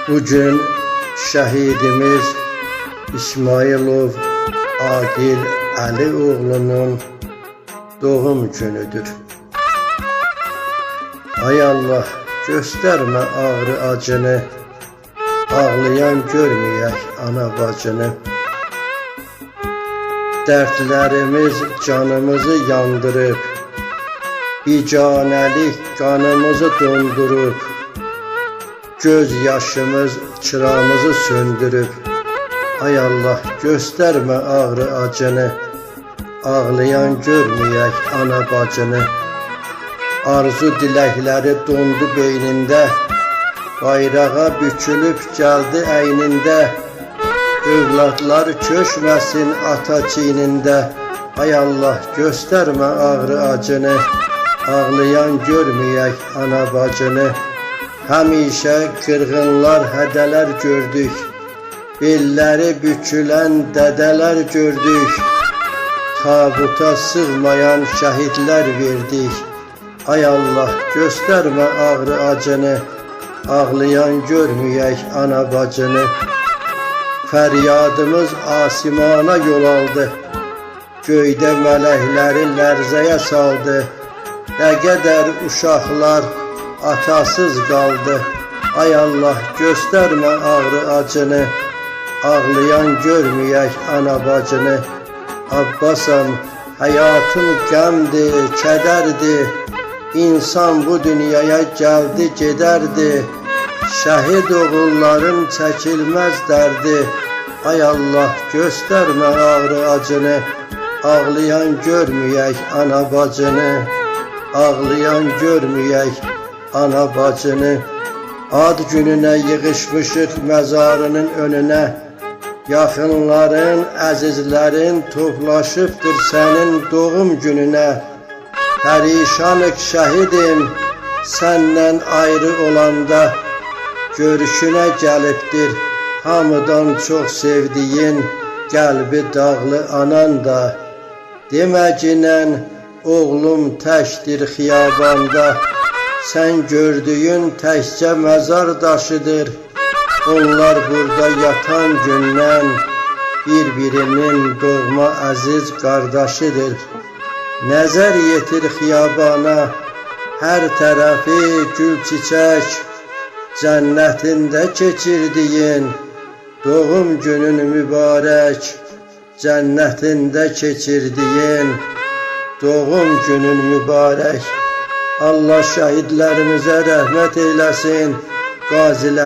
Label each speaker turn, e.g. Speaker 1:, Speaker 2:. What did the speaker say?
Speaker 1: Bugün şəhidimiz İsmailov Adil Əlioğlunun doğum günüdür. Ay Allah, göstərmə ağrı acını, ağlayan görməyək ana bacını. Dərdlərimiz canımızı yandırıb, bicanəlik qanımızı dondurub, göz yaşımız çırağımızı söndürüb. Ay Allah, göstərmə ağrı acını, ağlayan görməyək ana bacını. Arzu diləkləri dondu beynində, bayrağa bükülüb gəldi əynində. Övladlar köşməsin ata çiynində. Ay Allah, göstərmə ağrı acını, ağlayan görməyək ana bacını. Həmişə qırğınlar, hədələr gördük, belləri bükülən dədələr gördük. Tabuta sığmayan şəhidlər verdik. Ay Allah, göstərmə ağrı acını, ağlayan görməyək ana bacını. Fəryadımız asimana yol aldı, göydə mələkləri lərzəyə saldı. Nə qədər uşaqlar atasız qaldı. Ay Allah, göstərmə ağrı acını, ağlayan görməyək ana bacını. Abbasam, həyatım qəmdir, kədərdir, İnsan bu dünyaya gəldi, gedərdi. Şəhid oğulların çəkilməz dərdi. Ay Allah, göstərmə ağrı acını, ağlayan görməyək ana bacını, ağlayan görməyək ana bacını. Ad gününə yığışmışıq məzarının önünə, yaxınların, əzizlərin toplaşıbdır sənin doğum gününə. Pərişanıq şəhidim, səndən ayrı olanda, görüşünə gəlibdir hamıdan çox sevdiyin, qəlbi dağlı anan da. Deməginən oğlum təkdir xiyabanda, sən gördüyün təkcə məzar daşıdır. Onlar burada yatan gündən bir-birinin doğma əziz qardaşıdır. Nəzər yetir xiyabana, hər tərəfi gül çiçək, cənnətində keçirdiyin doğum günün mübarək, cənnətində keçirdiyin doğum günün mübarək. Allah şəhidlərimizə rəhmət eyləsin, qazilər